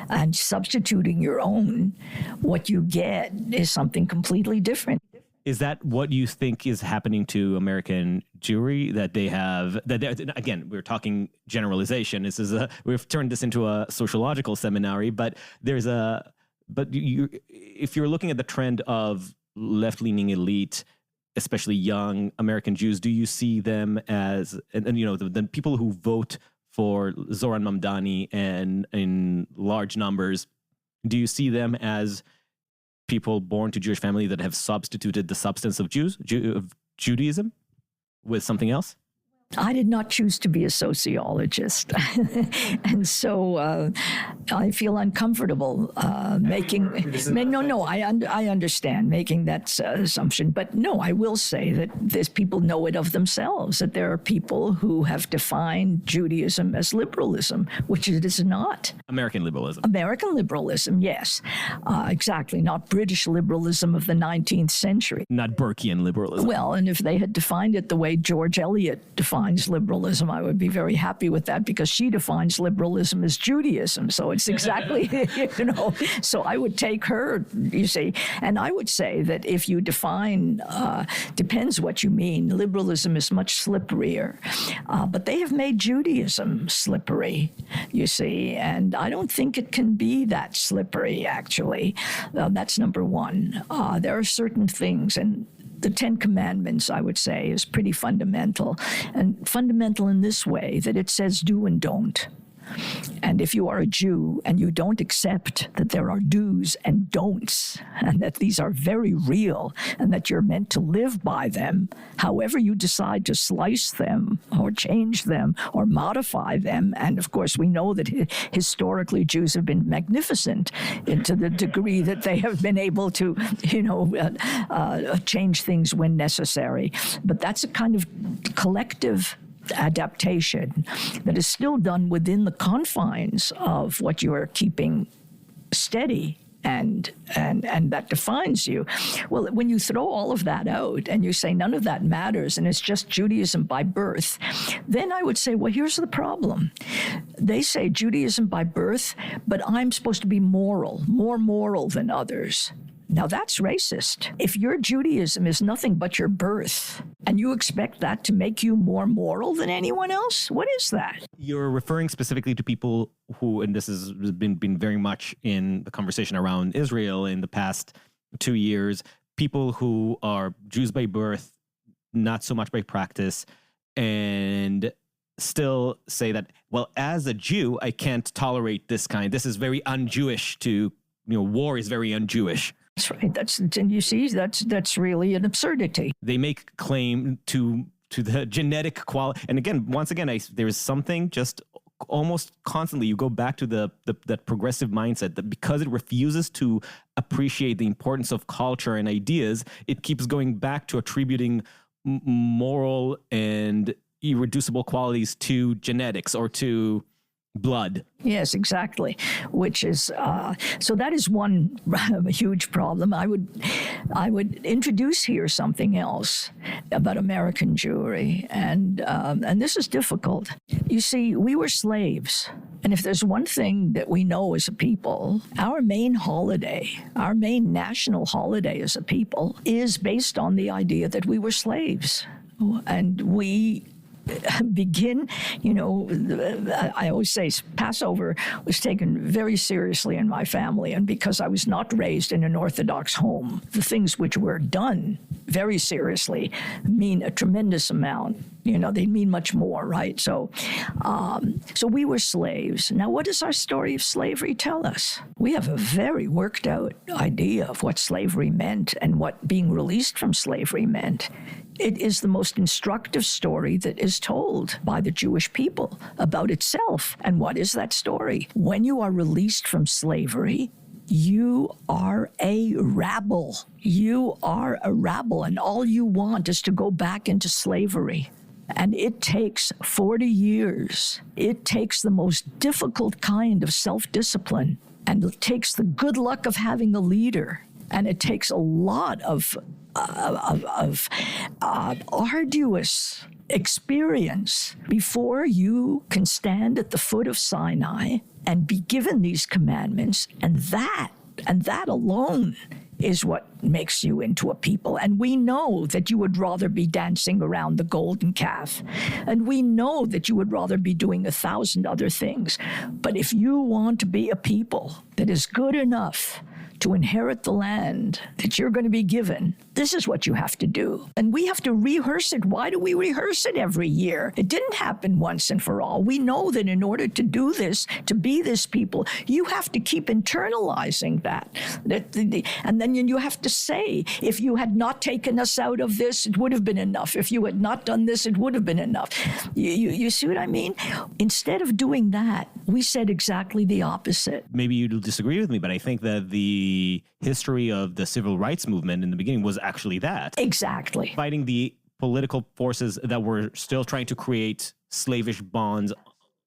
and substituting your own, what you get is something completely different. Is that what you think is happening to American Jewry? That they have, again, we're talking generalization. We've turned this into a sociological seminary, but if you're looking at the trend of left-leaning elite, especially young American Jews, do you see them as, and you know, the people who vote for Zoran Mamdani and in large numbers, do you see them as people born to Jewish family that have substituted the substance of Judaism with something else? I did not choose to be a sociologist. And so I feel uncomfortable I understand making that assumption. But no, I will say that there's people know it of themselves, that there are people who have defined Judaism as liberalism, which it is not. American liberalism. American liberalism, yes. Exactly. Not British liberalism of the 19th century. Not Burkean liberalism. Well, and if they had defined it the way George Eliot defines liberalism, I would be very happy with that, because she defines liberalism as Judaism. So it's exactly, so I would take her, you see. And I would say that if you define, depends what you mean, liberalism is much slipperier. But they have made Judaism slippery, you see. And I don't think it can be that slippery, actually. That's number one. There are certain things, and the Ten Commandments, I would say, is pretty fundamental. And fundamental in this way, that it says do and don't. And if you are a Jew and you don't accept that there are do's and don'ts, and that these are very real, and that you're meant to live by them, however you decide to slice them or change them or modify them, and of course we know that historically Jews have been magnificent to the degree that they have been able to, change things when necessary. But that's a kind of collective adaptation that is still done within the confines of what you are keeping steady and that defines you. Well, when you throw all of that out and you say none of that matters and it's just Judaism by birth, then I would say, well, here's the problem. They say Judaism by birth, but I'm supposed to be more moral than others. Now, that's racist. If your Judaism is nothing but your birth, and you expect that to make you more moral than anyone else, what is that? You're referring specifically to people who, and this has been very much in the conversation around Israel in the past 2 years, people who are Jews by birth, not so much by practice, and still say that, well, as a Jew, I can't tolerate this is very un-Jewish war is very un-Jewish. That's right. And you see, that's really an absurdity. They make claim to the genetic quality. And again, there is something just almost constantly, you go back to that progressive mindset that because it refuses to appreciate the importance of culture and ideas, it keeps going back to attributing moral and irreducible qualities to genetics or to blood. Yes, exactly. Which is so that is one huge problem. I would introduce here something else about American Jewry, and this is difficult. You see, we were slaves, and if there's one thing that we know as a people, our main national holiday as a people, is based on the idea that we were slaves, and we begin, I always say Passover was taken very seriously in my family. And because I was not raised in an Orthodox home, the things which were done very seriously mean a tremendous amount. They mean much more, right? So we were slaves. Now, what does our story of slavery tell us? We have a very worked out idea of what slavery meant and what being released from slavery meant. It is the most instructive story that is told by the Jewish people about itself. And what is that story? When you are released from slavery, you are a rabble. You are a rabble, and all you want is to go back into slavery. And it takes 40 years. It takes the most difficult kind of self-discipline, and it takes the good luck of having a leader. And it takes a lot of arduous experience before you can stand at the foot of Sinai and be given these commandments. And that alone is what makes you into a people. And we know that you would rather be dancing around the golden calf. And we know that you would rather be doing 1,000 other things. But if you want to be a people that is good enough to inherit the land that you're going to be given, this is what you have to do. And we have to rehearse it. Why do we rehearse it every year? It didn't happen once and for all. We know that in order to do this, to be this people, you have to keep internalizing that. And then you have to say, if you had not taken us out of this, it would have been enough. If you had not done this, it would have been enough. You see what I mean? Instead of doing that, we said exactly the opposite. Maybe you disagree with me, but I think that the history of the civil rights movement in the beginning was actually that. Exactly. Fighting the political forces that were still trying to create slavish bonds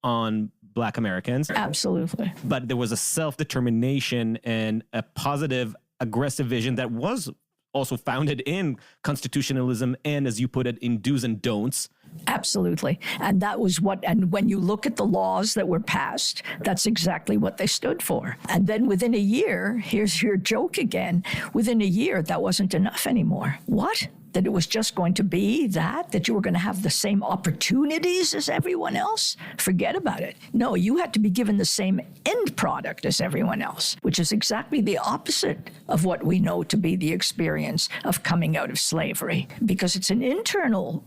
on Black Americans. Absolutely. But there was a self-determination and a positive, aggressive vision that was also founded in constitutionalism and, as you put it, in do's and don'ts. Absolutely. And that was and when you look at the laws that were passed, that's exactly what they stood for. And then within a year, here's your joke again, within a year, that wasn't enough anymore. What? That it was just going to be that you were going to have the same opportunities as everyone else? Forget about it. No, you had to be given the same end product as everyone else, which is exactly the opposite of what we know to be the experience of coming out of slavery, because it's an internal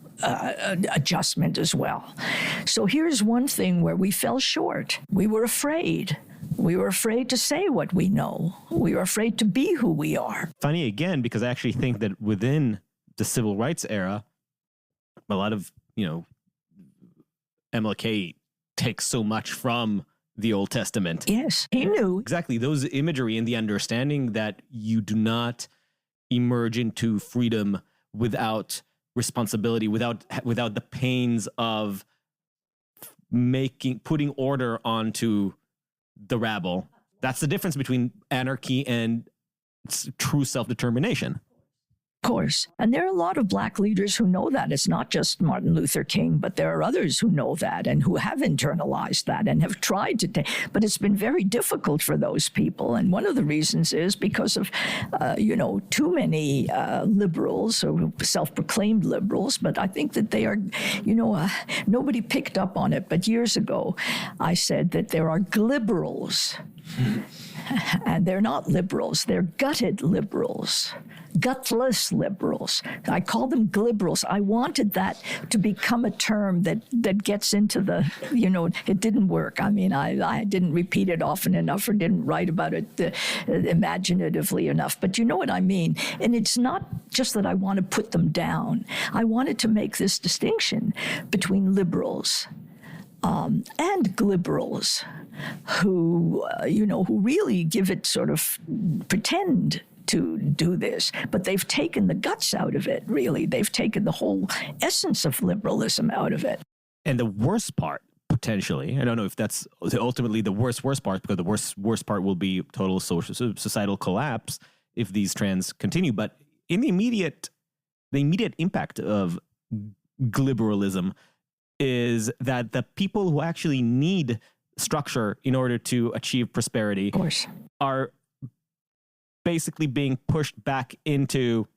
adjustment as well. So here's one thing where we fell short. We were afraid. We were afraid to say what we know. We were afraid to be who we are. Funny again, because I actually think that within the civil rights era, a lot of, MLK takes so much from the Old Testament. Yes, he knew. Exactly. Those imagery and the understanding that you do not emerge into freedom without responsibility, without the pains of putting order onto the rabble. That's the difference between anarchy and true self-determination. Of course. And there are a lot of Black leaders who know that. It's not just Martin Luther King, but there are others who know that and who have internalized that and have tried to take. But it's been very difficult for those people. And one of the reasons is because of, too many liberals or self-proclaimed liberals. But I think that they are, nobody picked up on it. But years ago, I said that there are glibberals. And they're not liberals. They're gutted liberals. Gutless liberals. I call them glibberals. I wanted that to become a term that gets into the, it didn't work. I mean, I didn't repeat it often enough or didn't write about it imaginatively enough. But you know what I mean? And it's not just that I want to put them down. I wanted to make this distinction between liberals and glibberals who really give it sort of pretend to do this, but they've taken the guts out of it, really. They've taken the whole essence of liberalism out of it. And the worst part, potentially, I don't know if that's ultimately the worst part, because the worst part will be total societal collapse if these trends continue. But in the immediate impact of glibberalism is that the people who actually need structure in order to achieve prosperity, of course, are basically being pushed back into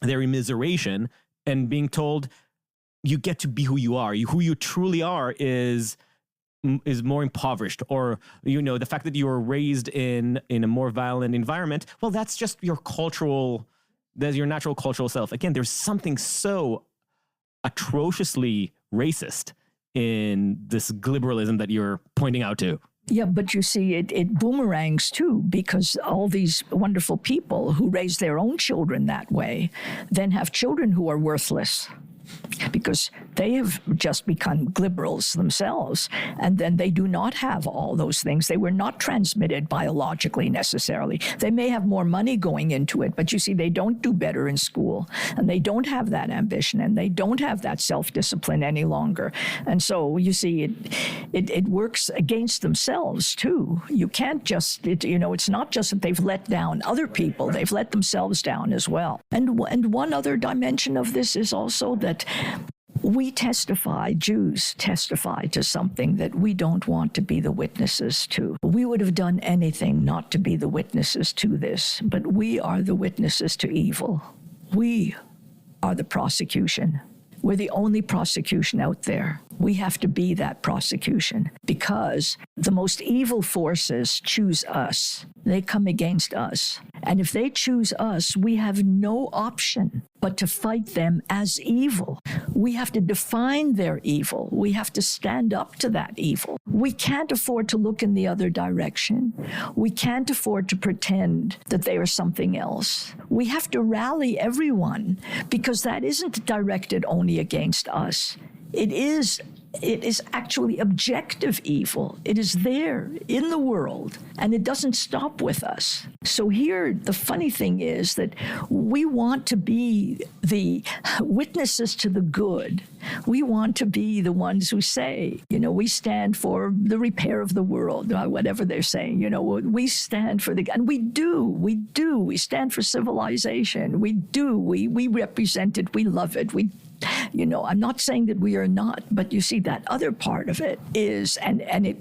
their immiseration and being told, you get to be who you are. Who you truly are is more impoverished, or the fact that you were raised in a more violent environment. Well, that's just your natural cultural self. Again, there's something so atrociously racist in this liberalism that you're pointing out to. Yeah, but you see, it boomerangs too, because all these wonderful people who raise their own children that way then have children who are worthless, because they have just become liberals themselves, and then they do not have all those things. They were not transmitted biologically necessarily. They may have more money going into it, but you see, they don't do better in school, and they don't have that ambition, and they don't have that self-discipline any longer. And so you see, it works against themselves too. You can't just, it's not just that they've let down other people, they've let themselves down as well. And one other dimension of this is also that Jews testify to something that we don't want to be the witnesses to. We would have done anything not to be the witnesses to this, but we are the witnesses to evil. We are the prosecution. We're the only prosecution out there. We have to be that prosecution, because the most evil forces choose us. They come against us. And if they choose us, we have no option but to fight them as evil. We have to define their evil. We have to stand up to that evil. We can't afford to look in the other direction. We can't afford to pretend that they are something else. We have to rally everyone, because that isn't directed only against us. It is actually objective evil. It is there in the world, and it doesn't stop with us. So here, the funny thing is that we want to be the witnesses to the good. We want to be the ones who say, we stand for the repair of the world, whatever they're saying. We stand for and we do. We stand for civilization. We do. We represent it. We love it. I'm not saying that we are not, but you see, that other part of it is,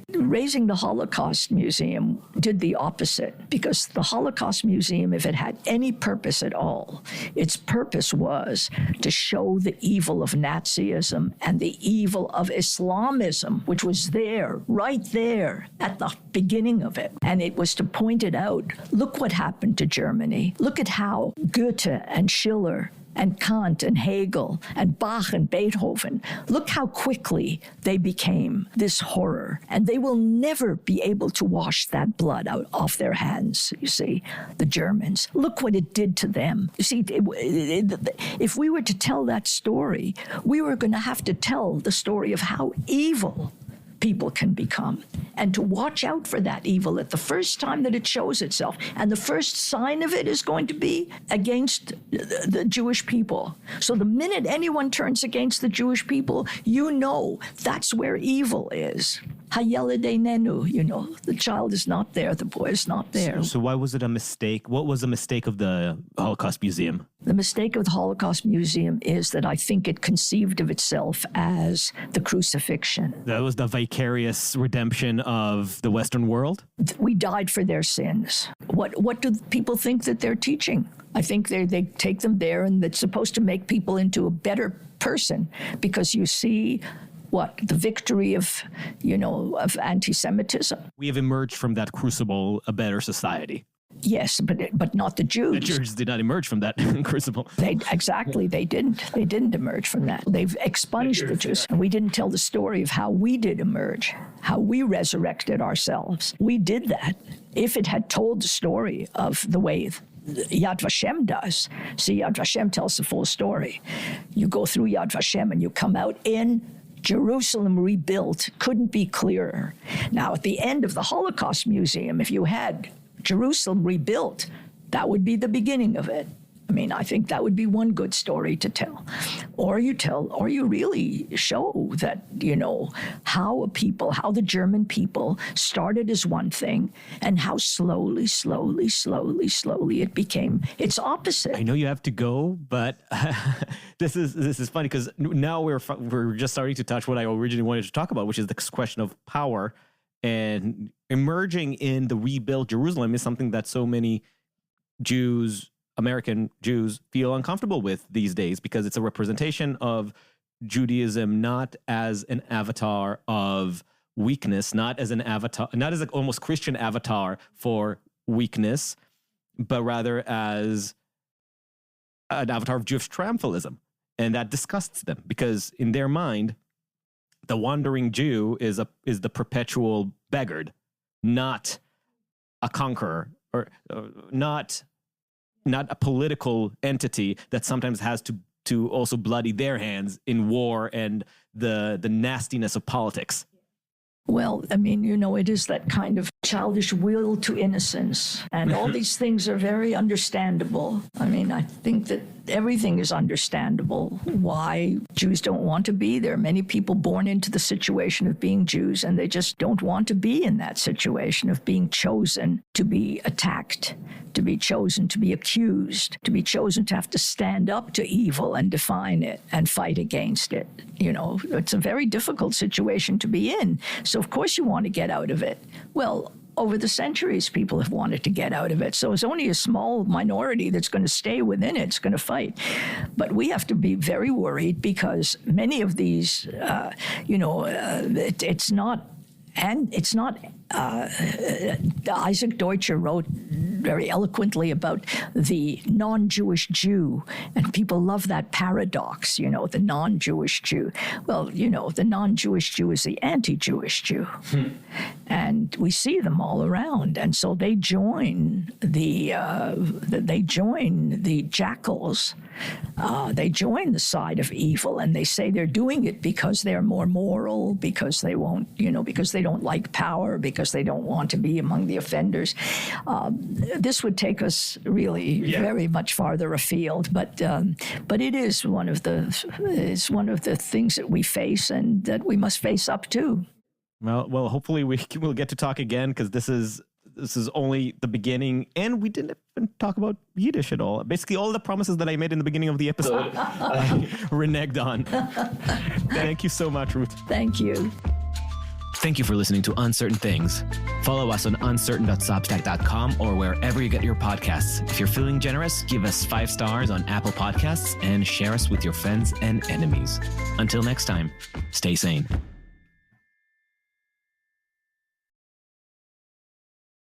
raising the Holocaust Museum did the opposite, because the Holocaust Museum, if it had any purpose at all, its purpose was to show the evil of Nazism and the evil of Islamism, which was there, right there at the beginning of it. And it was to point it out. Look what happened to Germany. Look at how Goethe and Schiller and Kant and Hegel and Bach and Beethoven, look how quickly they became this horror. And they will never be able to wash that blood out off their hands, you see, the Germans. Look what it did to them. You see, if we were to tell that story, we were going to have to tell the story of how evil people can become, and to watch out for that evil at the first time that it shows itself. And the first sign of it is going to be against the Jewish people. So the minute anyone turns against the Jewish people, that's where evil is. Hayeled einenu, the child is not there, the boy is not there. So why was it a mistake? What was the mistake of the Holocaust Museum? The mistake of the Holocaust Museum is that I think it conceived of itself as the crucifixion. That was the vicarious redemption of the Western world? We died for their sins. What do people think that they're teaching? I think they take them there, and it's supposed to make people into a better person, because you see the victory of anti-Semitism. We have emerged from that crucible a better society. Yes, but not the Jews. The Jews did not emerge from that crucible. They didn't. They didn't emerge from that. They've expunged the Jews. And we didn't tell the story of how we did emerge, how we resurrected ourselves. We did that. If it had told the story of the way Yad Vashem does, see, Yad Vashem tells the full story. You go through Yad Vashem and you come out in Jerusalem rebuilt. Couldn't be clearer. Now, at the end of the Holocaust Museum, if you had Jerusalem rebuilt, that would be the beginning of it. I mean, I think that would be one good story to tell. Or you really show that, how the German people started as one thing, and how slowly it became its opposite. I know you have to go, but this is funny, because now we're just starting to touch what I originally wanted to talk about, which is this question of power. And emerging in the rebuilt Jerusalem is something that so many American Jews, feel uncomfortable with these days, because it's a representation of Judaism not as an avatar of weakness, not as an avatar, not as an almost Christian avatar for weakness, but rather as an avatar of Jewish triumphalism. And that disgusts them because in their mind, the wandering Jew is the perpetual beggared, not a conqueror, or not a political entity that sometimes has to also bloody their hands in war and the nastiness of politics. Well, I mean, you know, it is that kind of childish will to innocence. And all these things are very understandable. I mean, I think that everything is understandable. Why Jews don't want to be there. Many people born into the situation of being Jews, and they just don't want to be in that situation of being chosen to be attacked, to be chosen to be accused, to be chosen to have to stand up to evil and define it and fight against it. You know, it's a very difficult situation to be in. So, of course, you want to get out of it. Well, over the centuries, people have wanted to get out of it. So it's only a small minority that's going to stay within it. It's going to fight. But we have to be very worried because many of these, it's not. And it's not, Isaac Deutscher wrote very eloquently about the non-Jewish Jew, and people love that paradox, you know, the non-Jewish Jew. Well, you know, the non-Jewish Jew is the anti-Jewish Jew. And we see them all around. And so they join the jackals. They join the side of evil, and they say they're doing it because they're more moral, because they won't, you know, because they don't like power, because they don't want to be among the offenders. This would take us really very much farther afield, but it is one of the things that we face and that we must face up to. Well, hopefully we'll get to talk again, because this is only the beginning, and we didn't even talk about Yiddish at all. Basically, all the promises that I made in the beginning of the episode reneged on. Thank you so much, Ruth. Thank you. Thank you for listening to Uncertain Things. Follow us on uncertain.substack.com or wherever you get your podcasts. If you're feeling generous, give us 5 stars on Apple Podcasts and share us with your friends and enemies. Until next time, stay sane.